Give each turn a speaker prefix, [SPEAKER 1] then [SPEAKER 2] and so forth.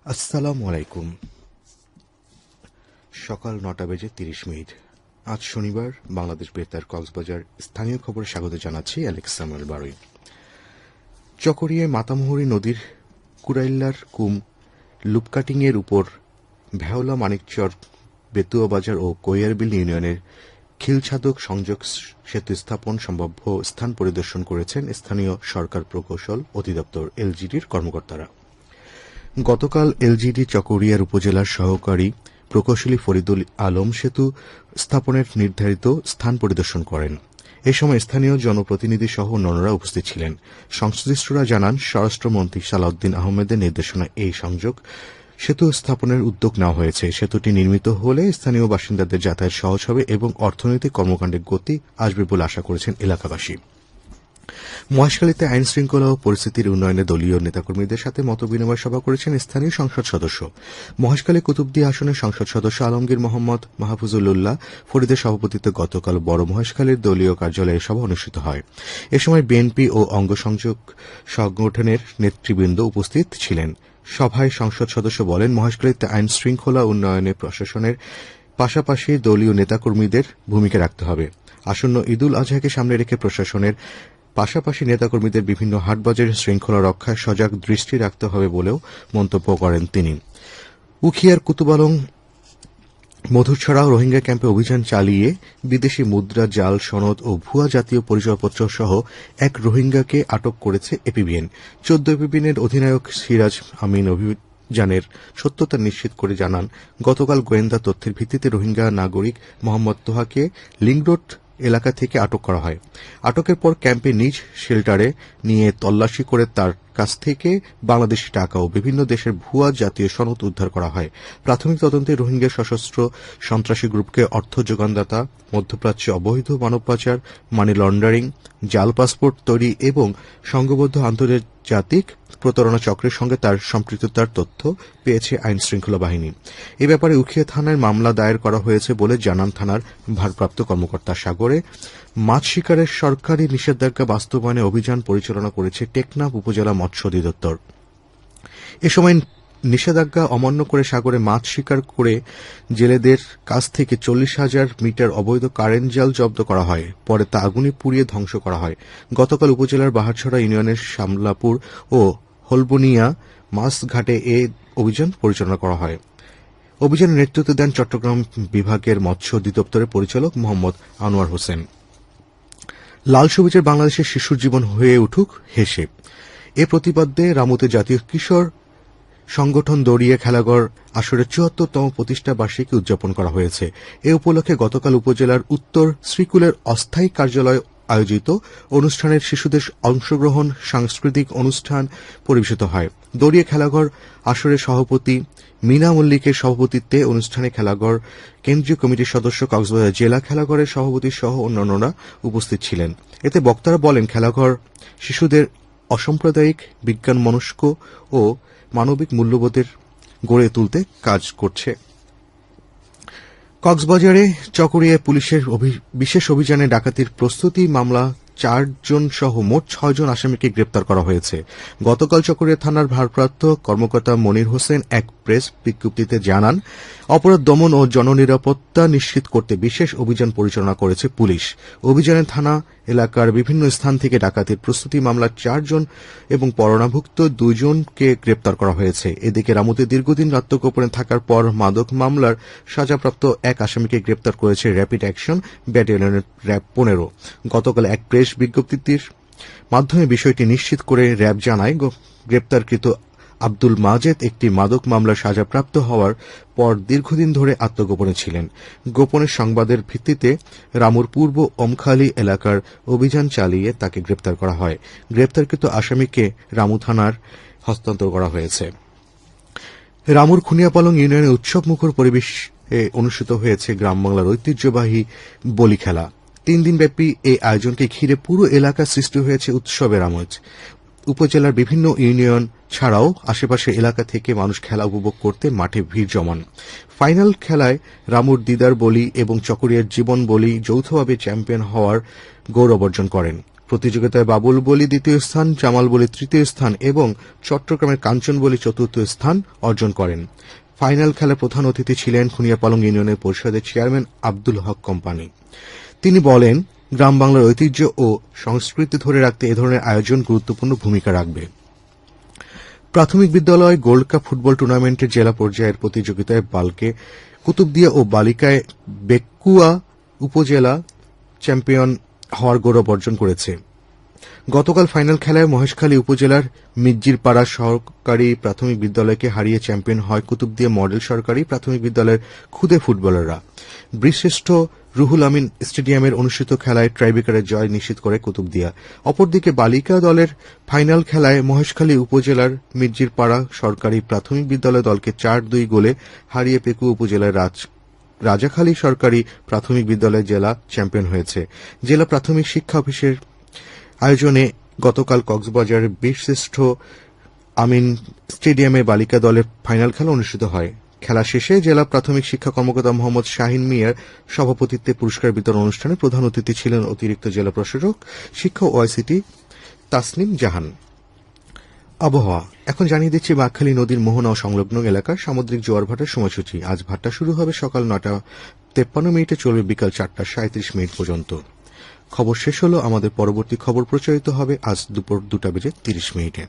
[SPEAKER 1] আসসালামু আলাইকুম। সকাল ৯:৩০। আজ শনিবার। বাংলাদেশ বেতার কক্সবাজার স্থানীয় খবরে স্বাগত জানাচ্ছি অ্যালেক্স স্যামুয়েল বারুই। চকরিয়ায় মাতামুহুরী নদীর কুরাইল্লার কুম লুপকাটিংয়ের উপর ভেওলা মানিকচর বেতুয়া বাজার ও কৈয়ারবিল ইউনিয়নের খিলছাদক সংযোগ সেতু স্থাপন সম্ভাব্য স্থান পরিদর্শন করেছেন স্থানীয় সরকার প্রকৌশল অধিদপ্তর এলজিডির কর্মকর্তারা। গতকাল এলজিডি চকরিয়ার উপজেলার সহকারী প্রকৌশলী ফরিদুল আলম সেতু স্থাপনের নির্ধারিত স্থান পরিদর্শন করেন। এ সময় স্থানীয় জনপ্রতিনিধি সহ অন্যান্যরা উপস্থিত ছিলেন। সংশ্লিষ্টরা জানান, স্বরাষ্ট্রমন্ত্রী সালাউদ্দিন আহমেদের নির্দেশনায় এই সংযোগ সেতু স্থাপনের উদ্যোগ নেওয়া হয়েছে। সেতুটি নির্মিত হলে স্থানীয় বাসিন্দাদের যাতায়াত সহজ হবে এবং অর্থনৈতিক কর্মকাণ্ডে গতি আসবে বলে আশা করেছেন এলাকাবাসী। মহেশখালীতে আইন শৃঙ্খলা ও পরিস্থিতির উন্নয়নে দলীয় নেতাকর্মীদের সাথে মতবিনিময় সভা করেছেন স্থানীয় সংসদ সদস্য। মহেশখালী কুতুবদিয়া আসনের সংসদ সদস্য আলমগীর মোহাম্মদ মাহফুজুল উল্লাহ ফরিদের সভাপতিত্বে গতকাল বড় মহেশখালীর দলীয় কার্যালয়ে সভা অনুষ্ঠিত হয়। এ সময় বিএনপি ও অঙ্গসংযোগ সংগঠনের নেতৃবৃন্দ উপস্থিত ছিলেন। সভায় সংসদ সদস্য বলেন, মহেশখালীতে আইন শৃঙ্খলা উন্নয়নে প্রশাসনের পাশাপাশি দলীয় নেতাকর্মীদের ভূমিকা রাখতে হবে। আসন্ন ঈদুল আজহাকে সামনে রেখে প্রশাসনের পাশাপাশি নেতাকর্মীদের বিভিন্ন হাটবাজারের শৃঙ্খলা রক্ষায় সজাগ দৃষ্টি রাখতে হবে বলেও মন্তব্য করেন তিনি। উখিয়ার কুতুবালং মধুরছড়া রোহিঙ্গা ক্যাম্পে অভিযান চালিয়ে বিদেশি মুদ্রা, জাল সনদ ও ভুয়া জাতীয় পরিচয়পত্র সহ এক রোহিঙ্গাকে আটক করেছে এপিবিএন। ১৪ এপিবিএনের অধিনায়ক সিরাজ আমিন অভিযানের সত্যতা নিশ্চিত করে জানান, গতকাল গোয়েন্দা তথ্যের ভিত্তিতে রোহিঙ্গা নাগরিক মোহাম্মদ তোহাকে লিংরোড এলাকা থেকে আটক করা হয়। আটকের পর ক্যাম্পে নিজ শেল্টারে নিয়ে তল্লাশি করে তার কাছ থেকে বাংলাদেশি টাকা ও বিভিন্ন দেশের ভুয়া জাতীয় সনদ উদ্ধার করা হয়। প্রাথমিক তদন্তে রোহিঙ্গা সশস্ত্র সন্ত্রাসী গ্রুপকে অর্থ যোগানদাতা, মধ্যপ্রাচ্যে অবৈধ মানব পাচার, মানি লন্ডারিং, জাল পাসপোর্ট তৈরি এবং সংঘবদ্ধ আন্তর্জাতিক প্রতারণা চক্রের সঙ্গে তার সম্পৃক্ততার তথ্য পেয়েছে আইন শৃঙ্খলা বাহিনী। এ ব্যাপারে উখিয়া থানায় মামলা দায়ের করা হয়েছে বলে জানান থানার ভারপ্রাপ্ত কর্মকর্তা। সাগরে মাছ শিকারের সরকারি নিষেধাজ্ঞা বাস্তবায়নে অভিযান পরিচালনা করেছে টেকনাফ উপজেলা মৎস্য অধিদপ্তর। এ সময় নিষেধাজ্ঞা অমান্য করে সাগরে মাছ শিকার করে জেলেদের কাছ থেকে ৪০,০০০ মিটার অবৈধ কারেন্ট জাল জব্দ করা হয়। পরে তা আগুনে পুড়িয়ে ধ্বংস করা হয়। গতকাল উপজেলার বাহারছড়া ইউনিয়নের শামলাপুর ও হলবনিয়া মাছ ঘাটে এ অভিযান পরিচালনা করা হয়। অভিযানে নেতৃত্ব দেন চট্টগ্রাম বিভাগের মৎস্য অধিদপ্তরের পরিচালক মোহাম্মদ আনোয়ার হোসেন। লাল সবুজের বাংলাদেশের শিশুর জীবন হয়ে উঠুক হেসে, এ প্রতিপাদ্যে রামুতে জাতীয় কিশোর সংগঠন দড়িয়ে খেলাঘর আসরের ৭৪তম প্রতিষ্ঠা বার্ষিকী উদযাপন করা হয়েছে। এ উপলক্ষে গতকাল উপজেলার উত্তর শ্রীকুলের অস্থায়ী কার্যালয় আয়োজিত অনুষ্ঠানের শিশুদের অংশগ্রহণ সাংস্কৃতিক অনুষ্ঠান পরিবেশিত হয়। দড়িয়ে খেলাঘর আসরের সভাপতি মিনা মল্লিকের সভাপতিত্বে অনুষ্ঠানে খেলাঘর কেন্দ্রীয় কমিটির সদস্য, কক্সবাজার জেলা খেলাঘরের সভাপতি সহ অন্যান্যরা উপস্থিত ছিলেন। এতে বক্তারা বলেন, খেলাঘর শিশুদের অসাম্প্রদায়িক, বিজ্ঞানমনস্ক ও মানবিক মূল্যবোধের গড়ে তুলতে কাজ করছে। কক্সবাজারে চকরিয়ায় পুলিশের বিশেষ অভিযানে ডাকাতির প্রস্তুতি মামলা ৪ জন সহ মোট ৬ জন আসামিকে গ্রেপ্তার করা হয়েছে। গতকাল চকরিয়া থানার ভারপ্রাপ্ত কর্মকর্তা মনির হোসেন এক প্রেস বিজ্ঞপ্তিতে জানান, অপরাধ দমন ও জননিরাপত্তা নিশ্চিত করতে বিশেষ অভিযান পরিচালনা করেছে পুলিশ। অভিযানে থানা এলাকার বিভিন্ন স্থান থেকে ডাকাতির প্রস্তুতি মামলার ৪ জন এবং পরোয়ানাভুক্ত ২ জনকে গ্রেপ্তার করা হয়েছে। এদিকে রামুতে দীর্ঘদিন আত্মগোপনে থাকার পর মাদক মামলার সাজাপ্রাপ্ত এক আসামিকে গ্রেপ্তার করেছে র্যাপিড অ্যাকশন ব্যাটালিয়নের র্যাব ১৫। গতকাল এক প্রেস বিজ্ঞপ্তির মাধ্যমে বিষয়টি নিশ্চিত করে র্যাব জানায়, গ্রেপ্তারকৃত আব্দুল মাজেদ একটি মাদক মামলার সাজাপ্রাপ্ত হওয়ার পর দীর্ঘদিন ধরে আত্মগোপনে ছিলেন। গোপনের সংবাদের ভিত্তিতে রামুর পূর্ব ওমখালী এলাকার অভিযান চালিয়ে তাকে গ্রেপ্তার করা হয়। গ্রেপ্তারকৃত আসামিকে রামু থানার হস্তান্তর করা হয়েছে। রামুর খুনিয়াপালং ইউনিয়নে উৎসবমুখর পরিবেশে অনুষ্ঠিত হয়েছে গ্রাম বাংলার ঐতিহ্যবাহী বলি খেলা। ৩ দিনব্যাপী এই আয়োজনকে ঘিরে পুরো এলাকা সৃষ্টি হয়েছে উৎসবের আমেজ। উপজেলার বিভিন্ন ইউনিয়ন ছাড়াও আশেপাশের এলাকা থেকে মানুষ খেলা উপভোগ করতে মাঠে ভিড় জমান। ফাইনাল খেলায় রামুর দিদার বলি এবং চকরিয়ার জীবন বলি যৌথভাবে চ্যাম্পিয়ন হওয়ার গৌরব অর্জন করেন। প্রতিযোগিতায় বাবুল বলি দ্বিতীয় স্থান, জামাল বলি তৃতীয় স্থান এবং চট্টগ্রামের কাঞ্চন বলি চতুর্থ স্থান অর্জন করেন। ফাইনাল খেলার প্রধান অতিথি ছিলেন খুনিয়াপালং ইউনিয়নের পরিষদের চেয়ারম্যান আব্দুল হক কোম্পানি। তিনি বলেন, গ্রাম বাংলার ঐতিহ্য ও সংস্কৃতি ধরে রাখতে এ ধরনের আয়োজন গুরুত্বপূর্ণ ভূমিকা রাখবে। প্রাথমিক বিদ্যালয় গোল্ড কাপ ফুটবল টুর্নামেন্টের জেলা পর্যায়ের প্রতিযোগিতায় বালকে কুতুবদিয়া ও বালিকায় বেকুয়া উপজেলা চ্যাম্পিয়ন হওয়ার গৌরব অর্জন করেছে। গতকাল ফাইনাল খেলায় মহেশখালী উপজেলার মিজ্জিরপাড়া সরকারি প্রাথমিক বিদ্যালয়কে হারিয়ে চ্যাম্পিয়ন হয় কুতুবদিয়া মডেল সরকারি প্রাথমিক বিদ্যালয়ের খুদে ফুটবলাররা। বীরশ্রেষ্ঠ রুহুল আমিন স্টেডিয়ামের অনুষ্ঠিত খেলায় ট্রাইব্রেকারের জয় নিশ্চিত করে কুতুবদিয়া। অপরদিকে বালিকা দলের ফাইনাল খেলায় মহেশখালী উপজেলার মিজ্জিরপাড়া সরকারি প্রাথমিক বিদ্যালয় দলকে ৪-২ গোলে হারিয়ে পেকুয়া উপজেলার রাজাখালী সরকারি প্রাথমিক বিদ্যালয় জেলা চ্যাম্পিয়ন হয়েছে। জেলা প্রাথমিক শিক্ষা অফিসের আয়োজনে গতকাল কক্সবাজারের বীরশ্রেষ্ঠ আমিন স্টেডিয়ামে বালিকা দলের ফাইনাল খেলা অনুষ্ঠিত হয়। খেলা শেষে জেলা প্রাথমিক শিক্ষা কর্মকর্তা মোহাম্মদ শাহিন মিয়ার সভাপতিত্বে পুরস্কার বিতরণ অনুষ্ঠানে প্রধান অতিথি ছিলেন অতিরিক্ত জেলা প্রশাসক শিক্ষা ও আইসিটি তাসনিম জাহান। আবহাওয়া এখন জানিয়ে দিচ্ছি বাঁকখালী নদীর মোহনা ও সংলগ্ন এলাকার সামুদ্রিক জোয়ার ভাটার সময়সূচি। আজ ভাটা শুরু হবে সকাল ৯:৫৩ চলবে বিকাল ৪:৩৭ পর্যন্ত। খবর শেষ হলো। আমাদের পরবর্তী খবর প্রচারিত হবে আজ দুপুর ২:৩০।